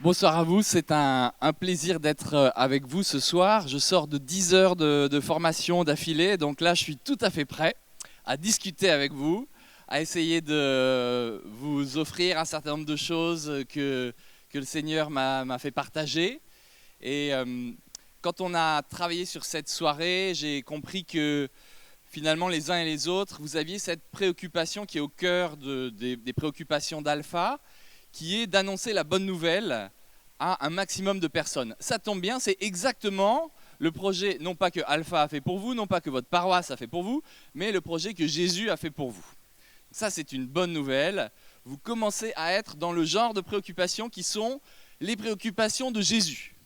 Bonsoir à vous, c'est un plaisir d'être avec vous ce soir. Je sors de 10 heures de formation d'affilée, donc là je suis tout à fait prêt à discuter avec vous, à essayer de vous offrir un certain nombre de choses que le Seigneur m'a fait partager. Et quand on a travaillé sur cette soirée, j'ai compris que finalement les uns et les autres, vous aviez cette préoccupation qui est au cœur des préoccupations d'Alpha, qui est d'annoncer la bonne nouvelle à un maximum de personnes. Ça tombe bien, c'est exactement le projet, non pas que Alpha a fait pour vous, non pas que votre paroisse a fait pour vous, mais le projet que Jésus a fait pour vous. Ça, c'est une bonne nouvelle. Vous commencez à être dans le genre de préoccupations qui sont les préoccupations de Jésus.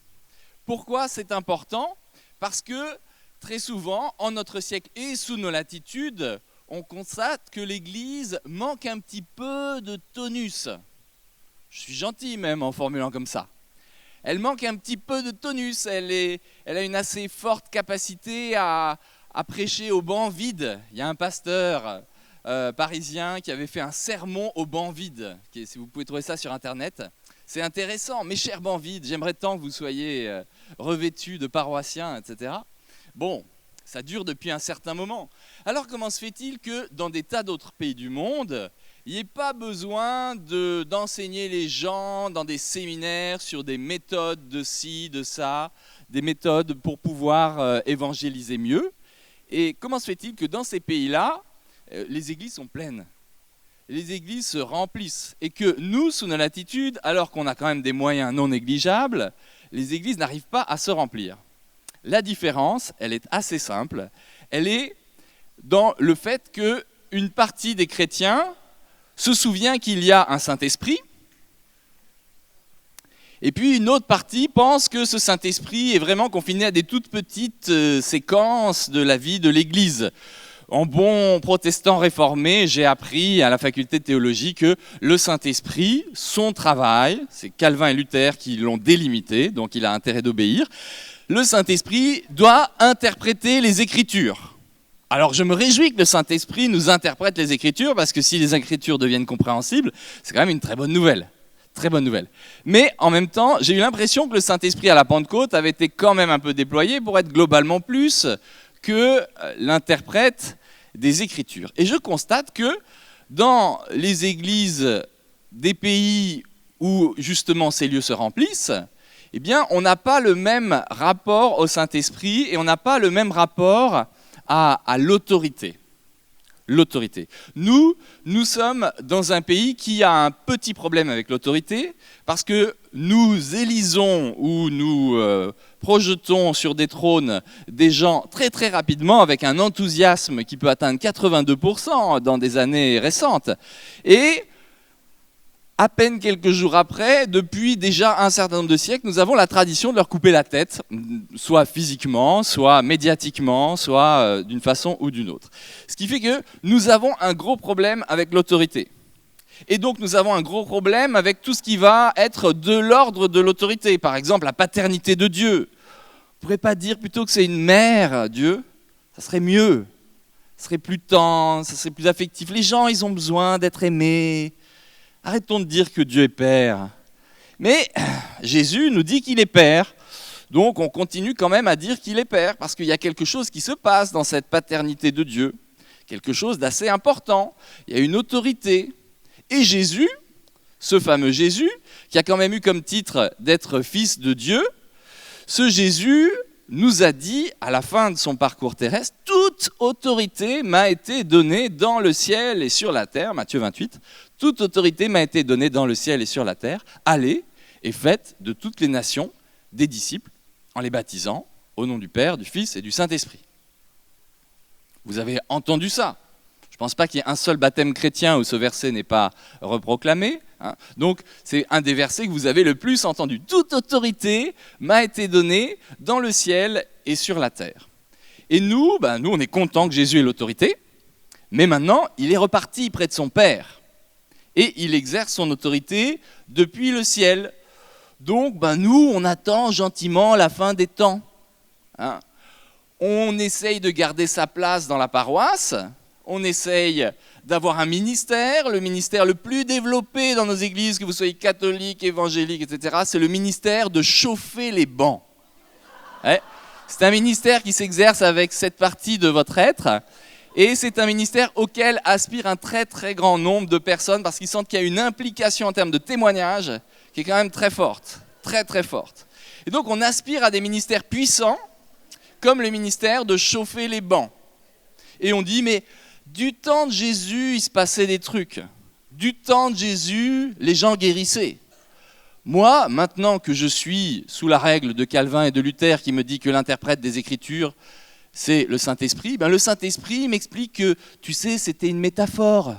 Pourquoi c'est important ? Parce que très souvent, en notre siècle et sous nos latitudes, on constate que l'Église manque un petit peu de tonus. Je suis gentil même en formulant comme ça. Elle manque un petit peu de tonus, elle a une assez forte capacité à prêcher au banc vide. Il y a un pasteur parisien qui avait fait un sermon au banc vide. Si vous pouvez trouver ça sur Internet, c'est intéressant. Mes chers bancs vides, j'aimerais tant que vous soyez revêtus de paroissiens, etc. Bon, ça dure depuis un certain moment. Alors comment se fait-il que dans des tas d'autres pays du monde, il n'y ait pas besoin d'enseigner les gens dans des séminaires sur des méthodes de ci, de ça, des méthodes pour pouvoir évangéliser mieux. Et comment se fait-il que dans ces pays-là, les églises sont pleines, les églises se remplissent, et que nous, sous nos latitudes, alors qu'on a quand même des moyens non négligeables, les églises n'arrivent pas à se remplir. La différence, elle est assez simple, elle est dans le fait qu'une partie des chrétiens se souvient qu'il y a un Saint-Esprit, et puis une autre partie pense que ce Saint-Esprit est vraiment confiné à des toutes petites séquences de la vie de l'Église. En bon protestant réformé, j'ai appris à la faculté de théologie que le Saint-Esprit, son travail, c'est Calvin et Luther qui l'ont délimité, donc il a intérêt d'obéir, le Saint-Esprit doit interpréter les Écritures. Alors je me réjouis que le Saint-Esprit nous interprète les Écritures, parce que si les Écritures deviennent compréhensibles, c'est quand même une très bonne nouvelle. Très bonne nouvelle. Mais en même temps, j'ai eu l'impression que le Saint-Esprit à la Pentecôte avait été quand même un peu déployé pour être globalement plus que l'interprète des Écritures. Et je constate que dans les églises des pays où justement ces lieux se remplissent, eh bien, on n'a pas le même rapport au Saint-Esprit et on n'a pas le même rapport à l'autorité. L'autorité. Nous sommes dans un pays qui a un petit problème avec l'autorité parce que nous élisons ou nous projetons sur des trônes des gens très très rapidement avec un enthousiasme qui peut atteindre 82% dans des années récentes. Et à peine quelques jours après, depuis déjà un certain nombre de siècles, nous avons la tradition de leur couper la tête, soit physiquement, soit médiatiquement, soit d'une façon ou d'une autre. Ce qui fait que nous avons un gros problème avec l'autorité. Et donc nous avons un gros problème avec tout ce qui va être de l'ordre de l'autorité. Par exemple, la paternité de Dieu. On ne pourrait pas dire plutôt que c'est une mère, Dieu ? Ça serait mieux. Ça serait plus tendre, ça serait plus affectif. Les gens, ils ont besoin d'être aimés. Arrêtons de dire que Dieu est Père. Mais Jésus nous dit qu'il est Père. Donc on continue quand même à dire qu'il est Père, parce qu'il y a quelque chose qui se passe dans cette paternité de Dieu. Quelque chose d'assez important. Il y a une autorité. Et Jésus, ce fameux Jésus, qui a quand même eu comme titre d'être fils de Dieu, ce Jésus nous a dit, à la fin de son parcours terrestre, « Toute autorité m'a été donnée dans le ciel et sur la terre », Matthieu 28, « Toute autorité m'a été donnée dans le ciel et sur la terre. Allez et faites de toutes les nations des disciples en les baptisant au nom du Père, du Fils et du Saint-Esprit. » Vous avez entendu ça. Je ne pense pas qu'il y ait un seul baptême chrétien où ce verset n'est pas reproclamé. Donc, c'est un des versets que vous avez le plus entendu. Toute autorité m'a été donnée dans le ciel et sur la terre. Et nous, on est contents que Jésus ait l'autorité, mais maintenant, il est reparti près de son Père. Et il exerce son autorité depuis le ciel. Donc, nous, on attend gentiment la fin des temps. On essaye de garder sa place dans la paroisse, on essaye d'avoir un ministère, le ministère le plus développé dans nos églises, que vous soyez catholique, évangélique, etc., c'est le ministère de chauffer les bancs. Ouais. C'est un ministère qui s'exerce avec cette partie de votre être, et c'est un ministère auquel aspire un très très grand nombre de personnes, parce qu'ils sentent qu'il y a une implication en termes de témoignage qui est quand même très forte, très très forte. Et donc on aspire à des ministères puissants, comme le ministère de chauffer les bancs. Et on dit, mais du temps de Jésus, il se passait des trucs. Du temps de Jésus, les gens guérissaient. Moi, maintenant que je suis sous la règle de Calvin et de Luther qui me dit que l'interprète des Écritures, c'est le Saint-Esprit, le Saint-Esprit m'explique que, tu sais, c'était une métaphore.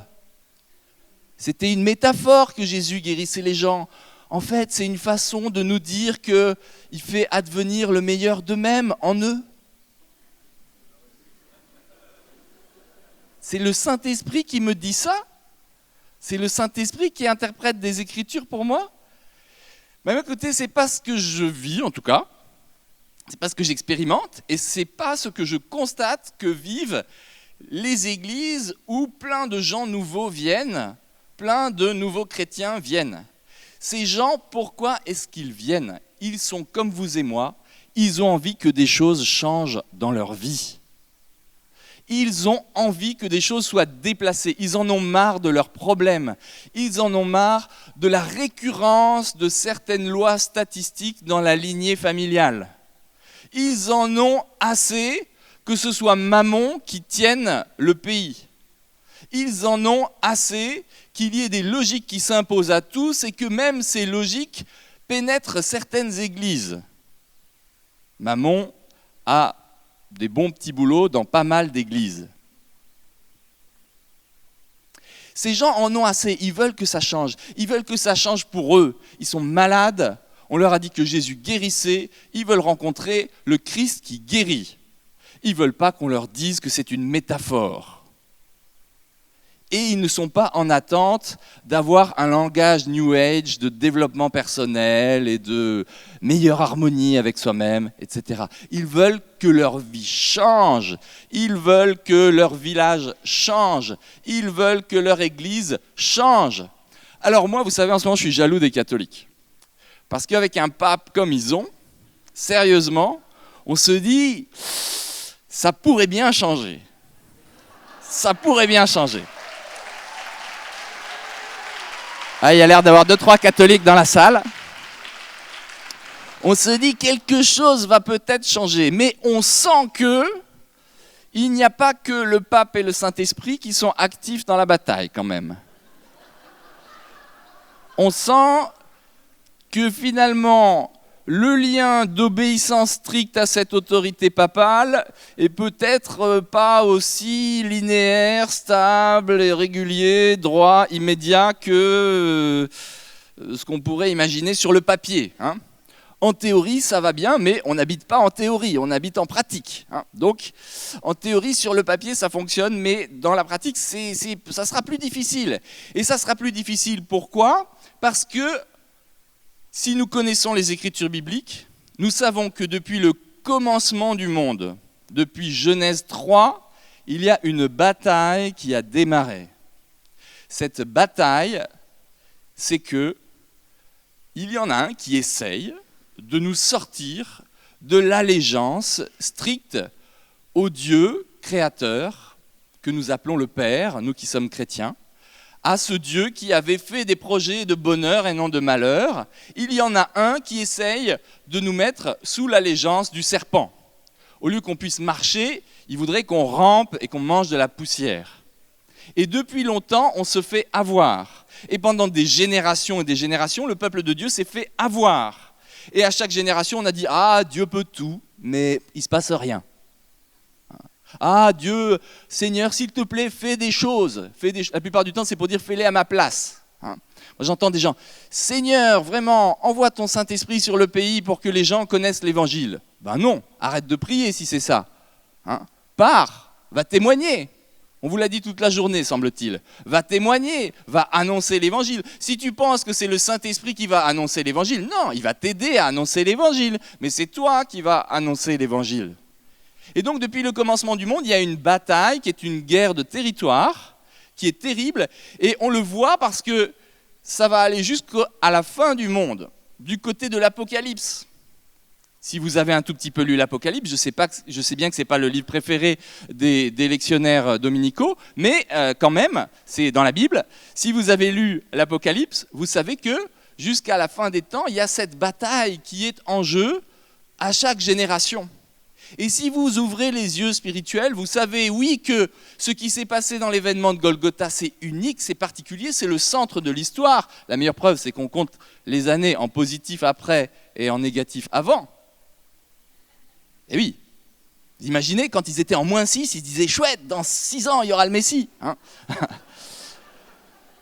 C'était une métaphore que Jésus guérissait les gens. En fait, c'est une façon de nous dire qu'il fait advenir le meilleur d'eux-mêmes en eux. C'est le Saint-Esprit qui me dit ça. C'est le Saint-Esprit qui interprète des Écritures pour moi. Mais écoutez, c'est pas ce que je vis en tout cas. C'est pas ce que j'expérimente et c'est pas ce que je constate que vivent les églises où plein de gens nouveaux viennent, plein de nouveaux chrétiens viennent. Ces gens, pourquoi est-ce qu'ils viennent ? Ils sont comme vous et moi, ils ont envie que des choses changent dans leur vie. Ils ont envie que des choses soient déplacées. Ils en ont marre de leurs problèmes. Ils en ont marre de la récurrence de certaines lois statistiques dans la lignée familiale. Ils en ont assez que ce soit Mammon qui tienne le pays. Ils en ont assez qu'il y ait des logiques qui s'imposent à tous et que même ces logiques pénètrent certaines églises. Mammon a des bons petits boulots dans pas mal d'églises. Ces gens en ont assez, ils veulent que ça change. Ils veulent que ça change pour eux. Ils sont malades, on leur a dit que Jésus guérissait, ils veulent rencontrer le Christ qui guérit. Ils ne veulent pas qu'on leur dise que c'est une métaphore. Et ils ne sont pas en attente d'avoir un langage New Age de développement personnel et de meilleure harmonie avec soi-même, etc. Ils veulent que leur vie change. Ils veulent que leur village change. Ils veulent que leur église change. Alors moi, vous savez, en ce moment, je suis jaloux des catholiques. Parce qu'avec un pape comme ils ont, sérieusement, on se dit, ça pourrait bien changer. Ça pourrait bien changer. Ah, il y a l'air d'avoir 2-3 catholiques dans la salle. On se dit quelque chose va peut-être changer, mais on sent que il n'y a pas que le pape et le Saint-Esprit qui sont actifs dans la bataille quand même. On sent que finalement le lien d'obéissance stricte à cette autorité papale est peut-être pas aussi linéaire, stable, et régulier, droit, immédiat que ce qu'on pourrait imaginer sur le papier. En théorie, ça va bien, mais on n'habite pas en théorie, on habite en pratique. Donc, en théorie, sur le papier, ça fonctionne, mais dans la pratique, ça sera plus difficile. Et ça sera plus difficile, pourquoi ? Parce que si nous connaissons les Écritures bibliques, nous savons que depuis le commencement du monde, depuis Genèse 3, il y a une bataille qui a démarré. Cette bataille, c'est que il y en a un qui essaye de nous sortir de l'allégeance stricte au Dieu créateur que nous appelons le Père, nous qui sommes chrétiens, à ce Dieu qui avait fait des projets de bonheur et non de malheur. Il y en a un qui essaye de nous mettre sous l'allégeance du serpent. Au lieu qu'on puisse marcher, il voudrait qu'on rampe et qu'on mange de la poussière. Et depuis longtemps, on se fait avoir. Et pendant des générations et des générations, le peuple de Dieu s'est fait avoir. Et à chaque génération, on a dit « Ah, Dieu peut tout, mais il ne se passe rien ». Ah Dieu, Seigneur, s'il te plaît, fais des choses. La plupart du temps, c'est pour dire fais-les à ma place. Moi, j'entends des gens, Seigneur, vraiment, envoie ton Saint-Esprit sur le pays pour que les gens connaissent l'Évangile. Ben non, arrête de prier si c'est ça. Pars, va témoigner. On vous l'a dit toute la journée, semble-t-il. Va témoigner, va annoncer l'Évangile. Si tu penses que c'est le Saint-Esprit qui va annoncer l'Évangile, non, il va t'aider à annoncer l'Évangile. Mais c'est toi qui vas annoncer l'Évangile. Et donc, depuis le commencement du monde, il y a une bataille qui est une guerre de territoire qui est terrible, et on le voit parce que ça va aller jusqu'à la fin du monde, du côté de l'Apocalypse. Si vous avez un tout petit peu lu l'Apocalypse, je sais bien que ce n'est pas le livre préféré des lectionnaires dominicaux, mais quand même, c'est dans la Bible. Si vous avez lu l'Apocalypse, vous savez que jusqu'à la fin des temps, il y a cette bataille qui est en jeu à chaque génération. Et si vous ouvrez les yeux spirituels, vous savez, oui, que ce qui s'est passé dans l'événement de Golgotha, c'est unique, c'est particulier, c'est le centre de l'histoire. La meilleure preuve, c'est qu'on compte les années en positif après et en négatif avant. Et oui, vous imaginez, quand ils étaient en -6, ils se disaient, chouette, dans 6 ans, il y aura le Messie. Hein.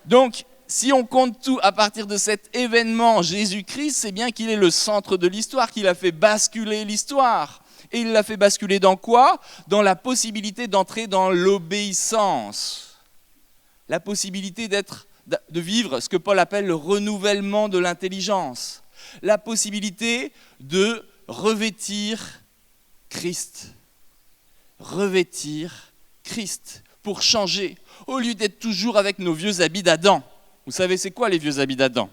Donc, si on compte tout à partir de cet événement, Jésus-Christ, c'est bien qu'il est le centre de l'histoire, qu'il a fait basculer l'histoire. Et il l'a fait basculer dans quoi ? Dans la possibilité d'entrer dans l'obéissance. La possibilité de vivre ce que Paul appelle le renouvellement de l'intelligence. La possibilité de revêtir Christ. Revêtir Christ pour changer. Au lieu d'être toujours avec nos vieux habits d'Adam. Vous savez, c'est quoi les vieux habits d'Adam ?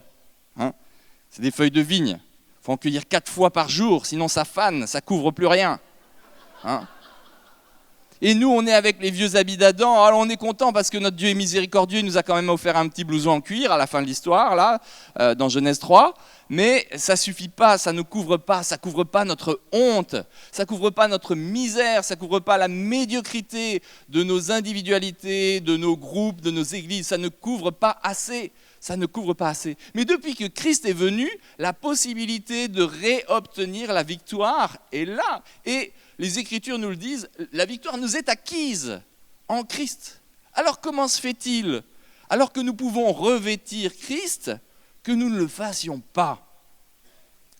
C'est des feuilles de vigne. Il faut en cueillir 4 fois par jour, sinon ça fane, ça couvre plus rien. Et nous, on est avec les vieux habits d'Adam. Alors on est content parce que notre Dieu est miséricordieux, il nous a quand même offert un petit blouson en cuir à la fin de l'histoire, là, dans Genèse 3. Mais ça ne suffit pas, ça ne couvre pas notre honte, ça ne couvre pas notre misère, ça ne couvre pas la médiocrité de nos individualités, de nos groupes, de nos églises, ça ne couvre pas assez. Ça ne couvre pas assez. Mais depuis que Christ est venu, la possibilité de réobtenir la victoire est là. Et les Écritures nous le disent, la victoire nous est acquise en Christ. Alors comment se fait-il, alors que nous pouvons revêtir Christ, que nous ne le fassions pas ?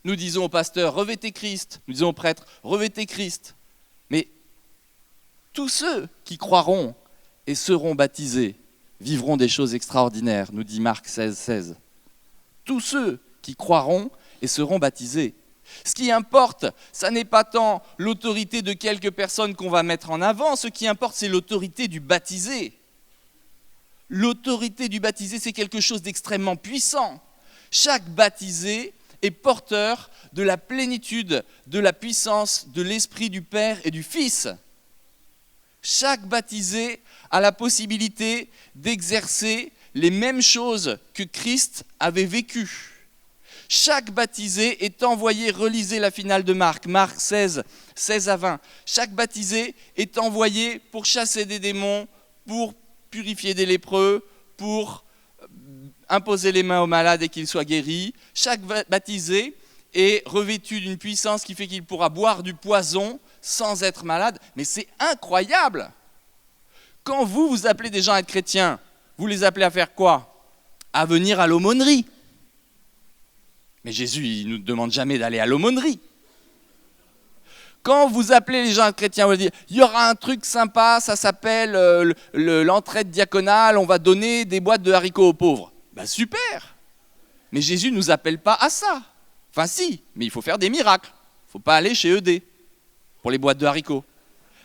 Nous disons au pasteur, revêtez Christ. Nous disons au prêtre, revêtez Christ. Mais tous ceux qui croiront et seront baptisés vivront des choses extraordinaires, nous dit Marc 16, 16. Tous ceux qui croiront et seront baptisés. Ce qui importe, ça n'est pas tant l'autorité de quelques personnes qu'on va mettre en avant, ce qui importe, c'est l'autorité du baptisé. L'autorité du baptisé, c'est quelque chose d'extrêmement puissant. Chaque baptisé est porteur de la plénitude, de la puissance de l'Esprit du Père et du Fils. Chaque baptisé a la possibilité d'exercer les mêmes choses que Christ avait vécues. Chaque baptisé est envoyé, relisez la finale de Marc 16, 16 à 20. Chaque baptisé est envoyé pour chasser des démons, pour purifier des lépreux, pour imposer les mains aux malades et qu'ils soient guéris. Chaque baptisé est revêtu d'une puissance qui fait qu'il pourra boire du poison sans être malade. Mais c'est incroyable! Quand vous appelez des gens à être chrétiens, vous les appelez à faire quoi ? À venir à l'aumônerie. Mais Jésus, il ne nous demande jamais d'aller à l'aumônerie. Quand vous appelez les gens à être chrétiens, vous dites, il y aura un truc sympa, ça s'appelle l'entraide diaconale, on va donner des boîtes de haricots aux pauvres. Ben super! Mais Jésus ne nous appelle pas à ça. Enfin si, mais il faut faire des miracles. Il ne faut pas aller chez ED pour les boîtes de haricots.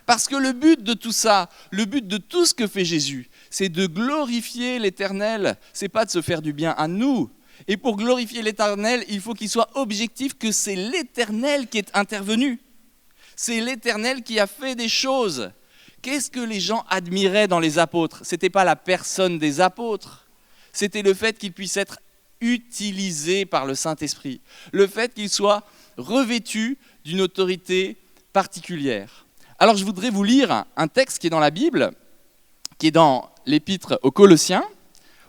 Parce que le but de tout ça, le but de tout ce que fait Jésus, c'est de glorifier l'Éternel. Ce n'est pas de se faire du bien à nous. Et pour glorifier l'Éternel, il faut qu'il soit objectif que c'est l'Éternel qui est intervenu. C'est l'Éternel qui a fait des choses. Qu'est-ce que les gens admiraient dans les apôtres ? Ce n'était pas la personne des apôtres. C'était le fait qu'ils puissent être utilisés par le Saint-Esprit. Le fait qu'ils soient revêtus d'une autorité particulière. Alors je voudrais vous lire un texte qui est dans la Bible, qui est dans l'épître aux Colossiens,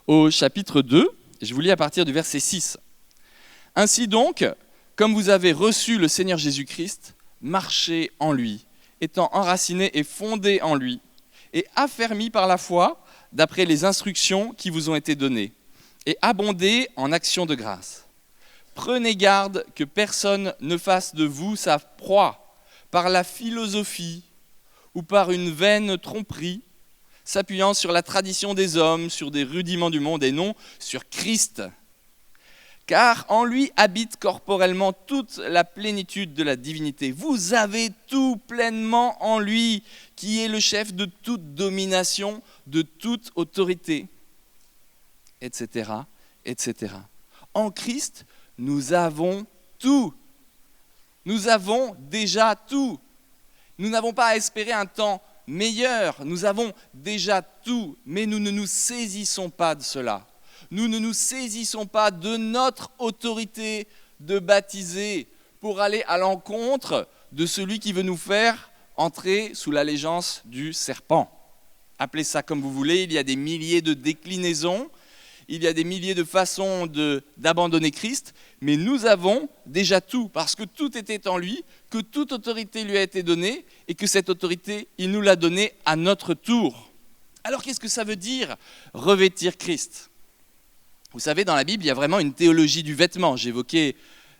au chapitre 2. Je vous lis à partir du verset 6. « Ainsi donc, comme vous avez reçu le Seigneur Jésus-Christ, marchez en lui, étant enracinés et fondés en lui, et affermis par la foi, d'après les instructions qui vous ont été données, et abondez en actions de grâce. Prenez garde que personne ne fasse de vous sa proie, par la philosophie ou par une vaine tromperie, s'appuyant sur la tradition des hommes, sur des rudiments du monde et non sur Christ. Car en lui habite corporellement toute la plénitude de la divinité. Vous avez tout pleinement en lui, qui est le chef de toute domination, de toute autorité, etc., etc. En Christ, nous avons tout. Nous avons déjà tout. Nous n'avons pas à espérer un temps meilleur. Nous avons déjà tout, mais nous ne nous saisissons pas de cela. Nous ne nous saisissons pas de notre autorité de baptiser pour aller à l'encontre de celui qui veut nous faire entrer sous l'allégeance du serpent. Appelez ça comme vous voulez, il y a des milliers de déclinaisons, il y a des milliers de façons d'abandonner Christ, mais nous avons déjà tout, parce que tout était en lui, que toute autorité lui a été donnée, et que cette autorité, il nous l'a donnée à notre tour. Alors qu'est-ce que ça veut dire, revêtir Christ ? Vous savez, dans la Bible, il y a vraiment une théologie du vêtement. J'évoquais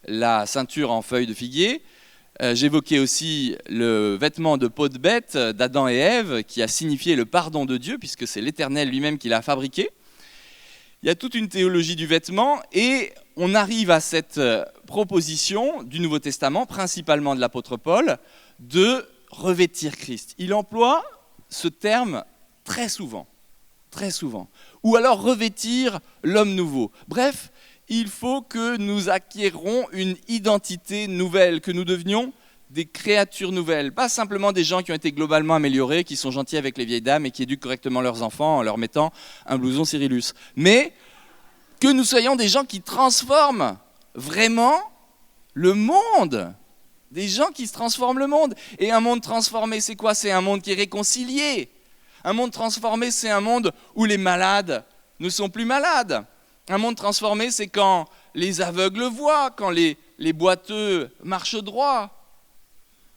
la ceinture en feuilles de figuier, j'évoquais aussi le vêtement de peau de bête d'Adam et Ève, qui a signifié le pardon de Dieu, puisque c'est l'Éternel lui-même qui l'a fabriqué. Il y a toute une théologie du vêtement, et on arrive à cette proposition du Nouveau Testament, principalement de l'apôtre Paul, de revêtir Christ. Il emploie ce terme très souvent, ou alors revêtir l'homme nouveau. Bref, il faut que nous acquérons une identité nouvelle, que nous devenions des créatures nouvelles, pas simplement des gens qui ont été globalement améliorés, qui sont gentils avec les vieilles dames et qui éduquent correctement leurs enfants en leur mettant un blouson Cyrillus, mais que nous soyons des gens qui transforment vraiment le monde, des gens qui se transforment le monde. Et un monde transformé, c'est quoi ? C'est un monde qui est réconcilié. Un monde transformé, c'est un monde où les malades ne sont plus malades. Un monde transformé, c'est quand les aveugles voient, quand les boiteux marchent droit.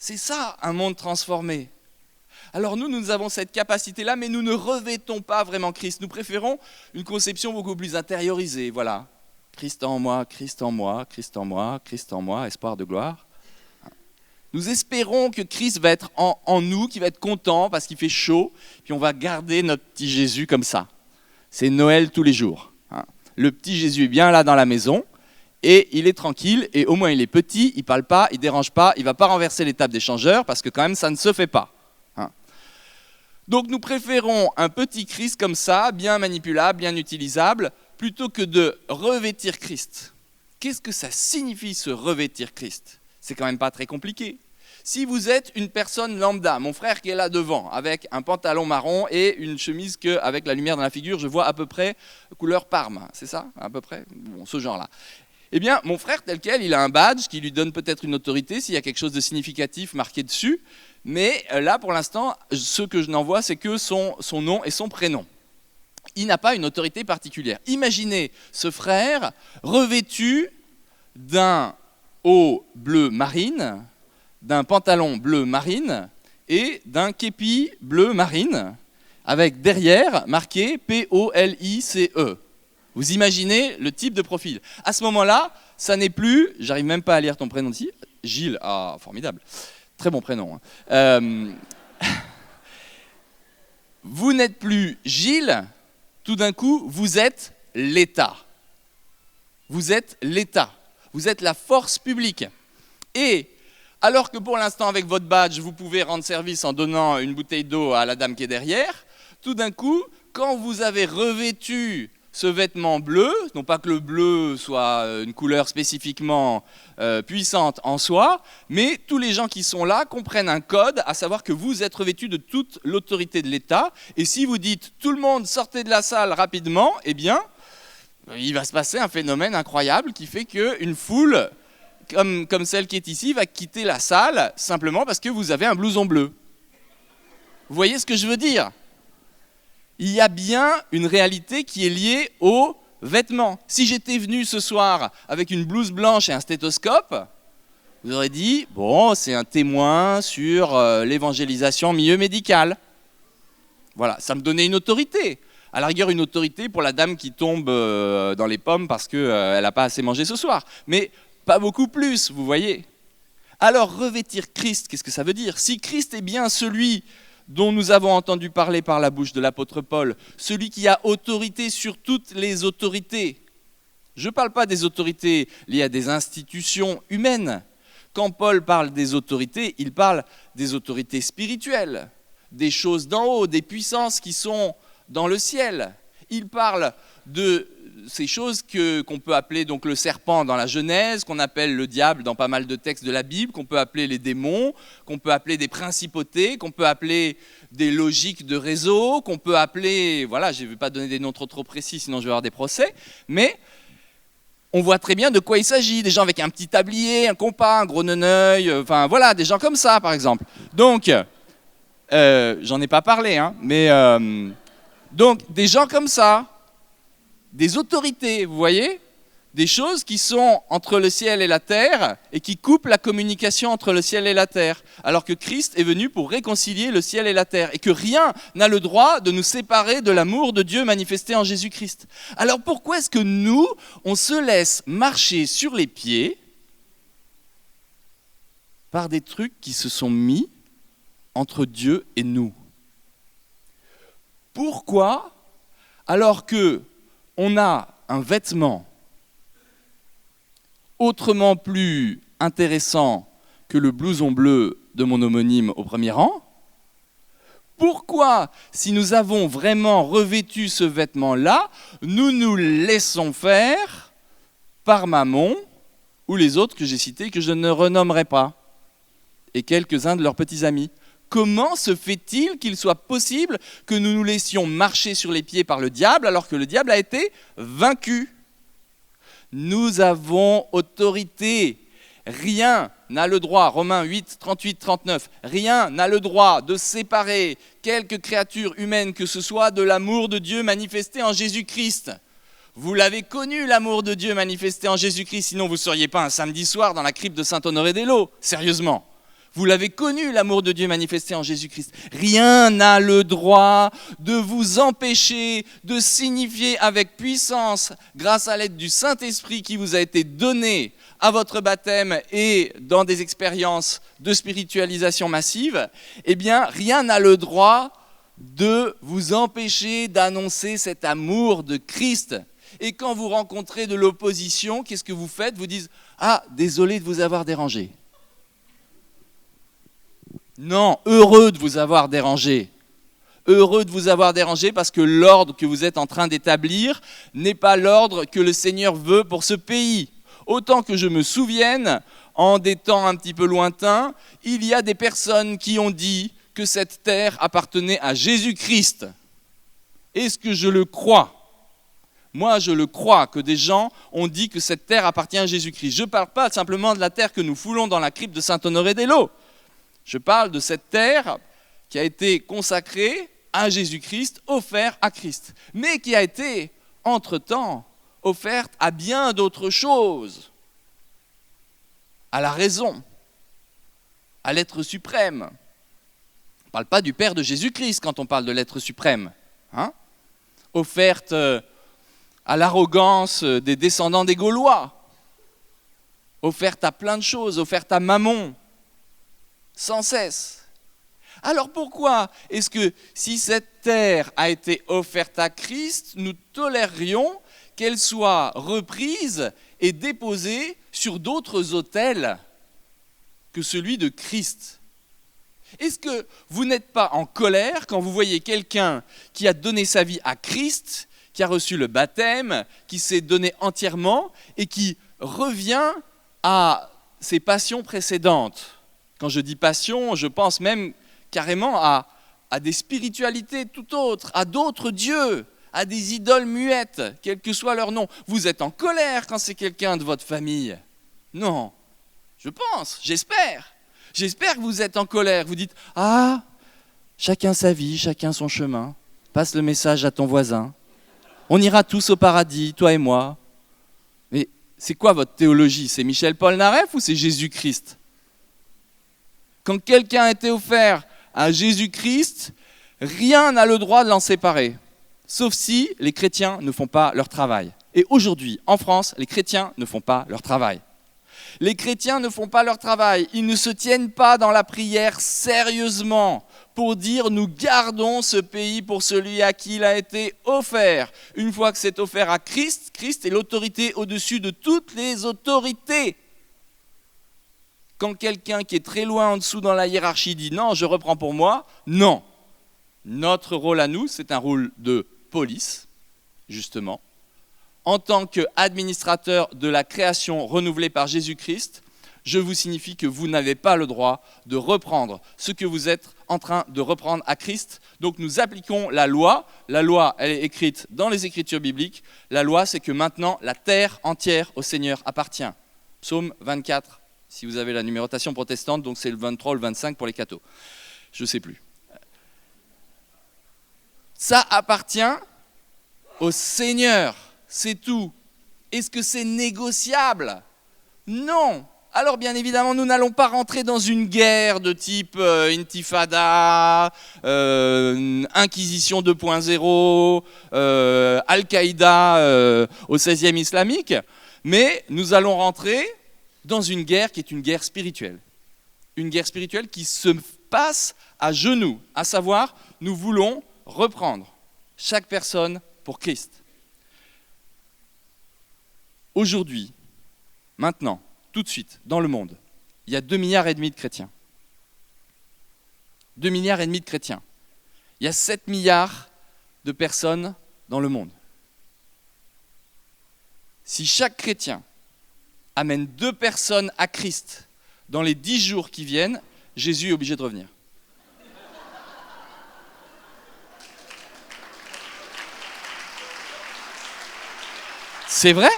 C'est ça, un monde transformé. Alors nous avons cette capacité-là, mais nous ne revêtons pas vraiment Christ. Nous préférons une conception beaucoup plus intériorisée. Voilà, Christ en moi, Christ en moi, Christ en moi, Christ en moi, espoir de gloire. Nous espérons que Christ va être en nous, qu'il va être content parce qu'il fait chaud, puis on va garder notre petit Jésus comme ça. C'est Noël tous les jours. Le petit Jésus est bien là dans la maison, et il est tranquille, et au moins il est petit, il ne parle pas, il ne dérange pas, il ne va pas renverser les tables d'échangeurs, parce que quand même ça ne se fait pas. Donc nous préférons un petit Christ comme ça, bien manipulable, bien utilisable, plutôt que de revêtir Christ. Qu'est-ce que ça signifie se revêtir Christ ? C'est quand même pas très compliqué. Si vous êtes une personne lambda, mon frère qui est là devant, avec un pantalon marron et une chemise qu'avec la lumière dans la figure, je vois à peu près couleur Parme, c'est ça ? À peu près ? Bon, ce genre-là. Eh bien, mon frère tel quel, il a un badge qui lui donne peut-être une autorité s'il y a quelque chose de significatif marqué dessus, mais là, pour l'instant, ce que je n'en vois, c'est que son nom et son prénom. Il n'a pas une autorité particulière. Imaginez ce frère revêtu d'un haut bleu marine, d'un pantalon bleu marine et d'un képi bleu marine, avec derrière marqué P-O-L-I-C-E. Vous imaginez le type de profil. À ce moment-là, ça n'est plus, j'arrive même pas à lire ton prénom ici, Gilles, ah formidable, très bon prénom. Vous n'êtes plus Gilles, tout d'un coup, vous êtes l'État. Vous êtes l'État, vous êtes la force publique. Et alors que pour l'instant, avec votre badge, vous pouvez rendre service en donnant une bouteille d'eau à la dame qui est derrière, tout d'un coup, quand vous avez revêtu ce vêtement bleu, non pas que le bleu soit une couleur spécifiquement puissante en soi, mais tous les gens qui sont là comprennent un code, à savoir que vous êtes revêtus de toute l'autorité de l'État, et si vous dites « tout le monde sortez de la salle rapidement », eh bien, il va se passer un phénomène incroyable qui fait qu'une foule, comme celle qui est ici, va quitter la salle simplement parce que vous avez un blouson bleu. Vous voyez ce que je veux dire ? Il y a bien une réalité qui est liée aux vêtements. Si j'étais venu ce soir avec une blouse blanche et un stéthoscope, vous aurez dit, bon, c'est un témoin sur l'évangélisation en milieu médical. Voilà, ça me donnait une autorité. À la rigueur, une autorité pour la dame qui tombe dans les pommes parce qu'elle n'a pas assez mangé ce soir. Mais pas beaucoup plus, vous voyez. Alors, revêtir Christ, qu'est-ce que ça veut dire ? Si Christ est bien celui dont nous avons entendu parler par la bouche de l'apôtre Paul, celui qui a autorité sur toutes les autorités, Je ne parle pas des autorités liées à des institutions humaines. Quand Paul parle des autorités, il parle des autorités spirituelles, des choses d'en haut, des puissances qui sont dans le ciel. Il parle de ces choses qu'on peut appeler donc le serpent dans la Genèse, qu'on appelle le diable dans pas mal de textes de la Bible, qu'on peut appeler les démons, qu'on peut appeler des principautés, qu'on peut appeler des logiques de réseau, qu'on peut appeler, voilà, je ne vais pas donner des noms trop précis, sinon je vais avoir des procès, mais on voit très bien de quoi il s'agit, des gens avec un petit tablier, un compas, un gros neneuil, enfin voilà, des gens comme ça par exemple. Donc, j'en ai pas parlé, hein, mais donc des gens comme ça, des autorités, vous voyez, des choses qui sont entre le ciel et la terre et qui coupent la communication entre le ciel et la terre, alors que Christ est venu pour réconcilier le ciel et la terre et que rien n'a le droit de nous séparer de l'amour de Dieu manifesté en Jésus-Christ. Alors pourquoi est-ce que nous, on se laisse marcher sur les pieds par des trucs qui se sont mis entre Dieu et nous? Pourquoi, alors que on a un vêtement autrement plus intéressant que le blouson bleu de mon homonyme au premier rang, pourquoi, si nous avons vraiment revêtu ce vêtement-là, nous nous laissons faire par Mammon ou les autres que j'ai cités que je ne renommerai pas, et quelques-uns de leurs petits amis? Comment se fait-il qu'il soit possible que nous nous laissions marcher sur les pieds par le diable alors que le diable a été vaincu? Nous avons autorité. Rien n'a le droit, Romains 8, 38, 39, rien n'a le droit de séparer quelque créature humaine que ce soit de l'amour de Dieu manifesté en Jésus-Christ. Vous l'avez connu, l'amour de Dieu manifesté en Jésus-Christ, sinon vous ne seriez pas un samedi soir dans la crypte de Saint-Honoré-des-Laux, sérieusement. Vous l'avez connu, l'amour de Dieu manifesté en Jésus-Christ. Rien n'a le droit de vous empêcher de signifier avec puissance, grâce à l'aide du Saint-Esprit qui vous a été donné à votre baptême et dans des expériences de spiritualisation massive, eh bien, rien n'a le droit de vous empêcher d'annoncer cet amour de Christ. Et quand vous rencontrez de l'opposition, qu'est-ce que vous faites? Vous dites « Ah, désolé de vous avoir dérangé ». Non, heureux de vous avoir dérangé. Heureux de vous avoir dérangé parce que l'ordre que vous êtes en train d'établir n'est pas l'ordre que le Seigneur veut pour ce pays. Autant que je me souvienne, en des temps un petit peu lointains, il y a des personnes qui ont dit que cette terre appartenait à Jésus-Christ. Est-ce que je le crois? Moi, je le crois, que des gens ont dit que cette terre appartient à Jésus-Christ. Je ne parle pas simplement de la terre que nous foulons dans la crypte de Saint-Honoré-des-Laux. Je parle de cette terre qui a été consacrée à Jésus-Christ, offerte à Christ, mais qui a été, entre-temps, offerte à bien d'autres choses, à la raison, à l'être suprême. On ne parle pas du Père de Jésus-Christ quand on parle de l'être suprême, hein? Offerte à l'arrogance des descendants des Gaulois, offerte à plein de choses, offerte à Mammon, sans cesse. Alors pourquoi est-ce que si cette terre a été offerte à Christ, nous tolérions qu'elle soit reprise et déposée sur d'autres autels que celui de Christ? Est-ce que vous n'êtes pas en colère quand vous voyez quelqu'un qui a donné sa vie à Christ, qui a reçu le baptême, qui s'est donné entièrement et qui revient à ses passions précédentes? Quand je dis passion, je pense même carrément à des spiritualités tout autres, à d'autres dieux, à des idoles muettes, quel que soit leur nom. Vous êtes en colère quand c'est quelqu'un de votre famille? Non, je pense, j'espère. J'espère que vous êtes en colère. Vous dites « Ah, chacun sa vie, chacun son chemin. Passe le message à ton voisin. On ira tous au paradis, toi et moi. » Mais c'est quoi votre théologie? C'est Michel Polnareff ou c'est Jésus-Christ? Quand quelqu'un a été offert à Jésus-Christ, rien n'a le droit de l'en séparer, sauf si les chrétiens ne font pas leur travail. Et aujourd'hui, en France, les chrétiens ne font pas leur travail. Les chrétiens ne font pas leur travail, ils ne se tiennent pas dans la prière sérieusement pour dire nous gardons ce pays pour celui à qui il a été offert. Une fois que c'est offert à Christ, Christ est l'autorité au-dessus de toutes les autorités. Quand quelqu'un qui est très loin en dessous dans la hiérarchie dit non, je reprends pour moi, non. Notre rôle à nous, c'est un rôle de police, justement. En tant qu'administrateur de la création renouvelée par Jésus-Christ, je vous signifie que vous n'avez pas le droit de reprendre ce que vous êtes en train de reprendre à Christ. Donc nous appliquons la loi. La loi, elle est écrite dans les Écritures bibliques. La loi, c'est que maintenant, la terre entière au Seigneur appartient. Psaume 24, si vous avez la numérotation protestante, donc c'est le 23 ou le 25 pour les cathos. Je ne sais plus. Ça appartient au Seigneur, c'est tout. Est-ce que c'est négociable ? Non. Alors bien évidemment, nous n'allons pas rentrer dans une guerre de type Intifada, Inquisition 2.0, Al-Qaïda au 16e islamique, mais nous allons rentrer dans une guerre qui est une guerre spirituelle. Une guerre spirituelle qui se passe à genoux, à savoir, nous voulons reprendre chaque personne pour Christ. Aujourd'hui, maintenant, tout de suite, dans le monde, il y a 2,5 milliards de chrétiens. 2,5 milliards de chrétiens. Il y a 7 milliards de personnes dans le monde. Si chaque chrétien amène 2 personnes à Christ dans les 10 jours qui viennent, Jésus est obligé de revenir. C'est vrai ?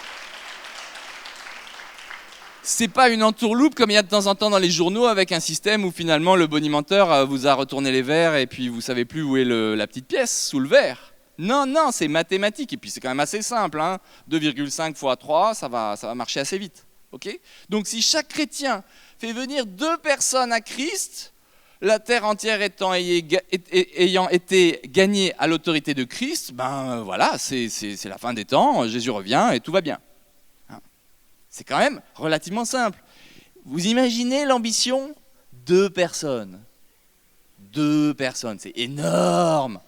C'est pas une entourloupe comme il y a de temps en temps dans les journaux avec un système où finalement le bonimenteur vous a retourné les verres et puis vous savez plus où est la petite pièce sous le verre. Non, c'est mathématique et puis c'est quand même assez simple. 2,5 fois 3, ça va marcher assez vite. Okay ? Donc si chaque chrétien fait venir 2 personnes à Christ, la terre entière ayant été gagnée à l'autorité de Christ, ben voilà, c'est la fin des temps, Jésus revient et tout va bien. C'est quand même relativement simple. Vous imaginez l'ambition ? 2 personnes. 2 personnes, c'est énorme.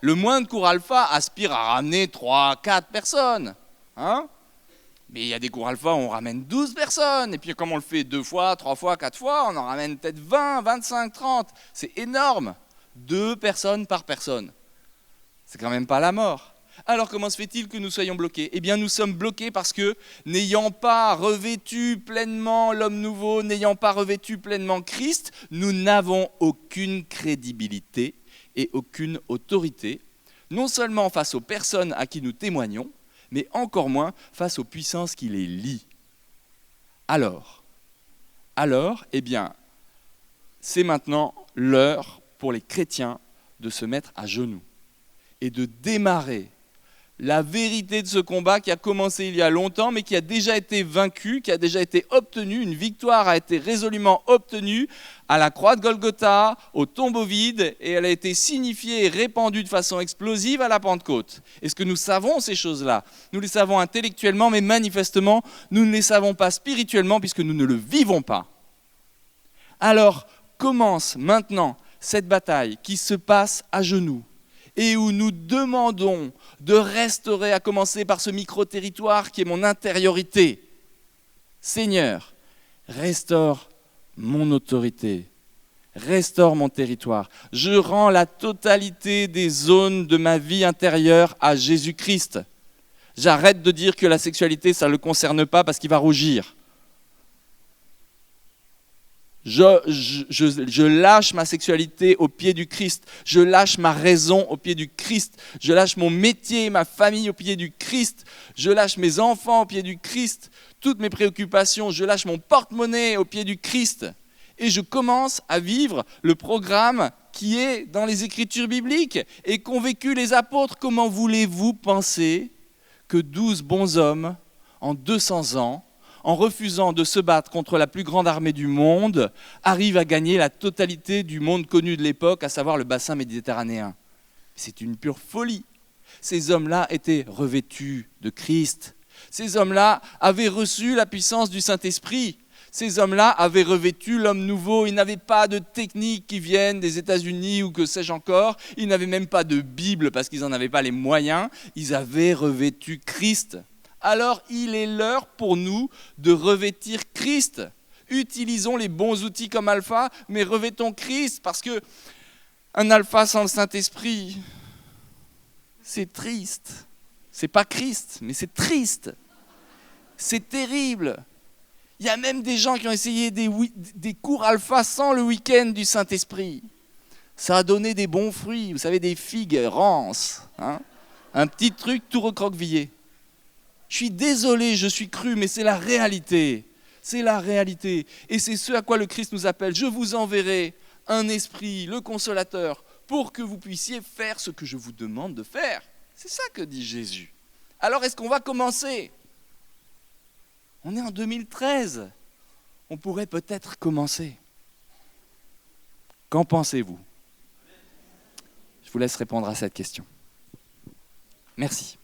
Le moindre cours alpha aspire à ramener 3, 4 personnes. Mais il y a des cours alpha où on ramène 12 personnes. Et puis comme on le fait 2 fois, 3 fois, 4 fois, on en ramène peut-être 20, 25, 30. C'est énorme. 2 personnes par personne. C'est quand même pas la mort. Alors comment se fait-il que nous soyons bloqués ? Eh bien nous sommes bloqués parce que n'ayant pas revêtu pleinement l'homme nouveau, n'ayant pas revêtu pleinement Christ, nous n'avons aucune crédibilité et aucune autorité, non seulement face aux personnes à qui nous témoignons, mais encore moins face aux puissances qui les lient. Alors, eh bien, c'est maintenant l'heure pour les chrétiens de se mettre à genoux et de démarrer la vérité de ce combat qui a commencé il y a longtemps, mais qui a déjà été vaincu, qui a déjà été obtenu. Une victoire a été résolument obtenue à la croix de Golgotha, au tombeau vide, et elle a été signifiée et répandue de façon explosive à la Pentecôte. Est-ce que nous savons ces choses-là ? Nous les savons intellectuellement, mais manifestement, nous ne les savons pas spirituellement, puisque nous ne le vivons pas. Alors, commence maintenant cette bataille qui se passe à genoux, et où nous demandons de restaurer, à commencer par ce micro-territoire qui est mon intériorité. Seigneur, restaure mon autorité, restaure mon territoire. Je rends la totalité des zones de ma vie intérieure à Jésus-Christ. J'arrête de dire que la sexualité, ça ne le concerne pas parce qu'il va rougir. Je lâche ma sexualité au pied du Christ. Je lâche ma raison au pied du Christ. Je lâche mon métier et ma famille au pied du Christ. Je lâche mes enfants au pied du Christ. Toutes mes préoccupations, je lâche mon porte-monnaie au pied du Christ. Et je commence à vivre le programme qui est dans les Écritures bibliques et qu'ont vécu les apôtres. Comment voulez-vous penser que 12 bons hommes, en 200 ans, en refusant de se battre contre la plus grande armée du monde, arrive à gagner la totalité du monde connu de l'époque, à savoir le bassin méditerranéen. C'est une pure folie. Ces hommes-là étaient revêtus de Christ. Ces hommes-là avaient reçu la puissance du Saint-Esprit. Ces hommes-là avaient revêtu l'homme nouveau. Ils n'avaient pas de techniques qui viennent des États-Unis ou que sais-je encore. Ils n'avaient même pas de Bible parce qu'ils n'en avaient pas les moyens. Ils avaient revêtu Christ. Alors il est l'heure pour nous de revêtir Christ. Utilisons les bons outils comme Alpha, mais revêtons Christ parce que un Alpha sans le Saint-Esprit, c'est triste. C'est pas Christ, mais c'est triste. C'est terrible. Il y a même des gens qui ont essayé des cours alpha sans le week-end du Saint-Esprit. Ça a donné des bons fruits, vous savez, des figues rances. Hein, un petit truc tout recroquevillé. Je suis désolé, je suis cru, mais c'est la réalité. C'est la réalité. Et c'est ce à quoi le Christ nous appelle. Je vous enverrai un esprit, le consolateur, pour que vous puissiez faire ce que je vous demande de faire. C'est ça que dit Jésus. Alors est-ce qu'on va commencer ? On est en 2013. On pourrait peut-être commencer. Qu'en pensez-vous ? Je vous laisse répondre à cette question. Merci.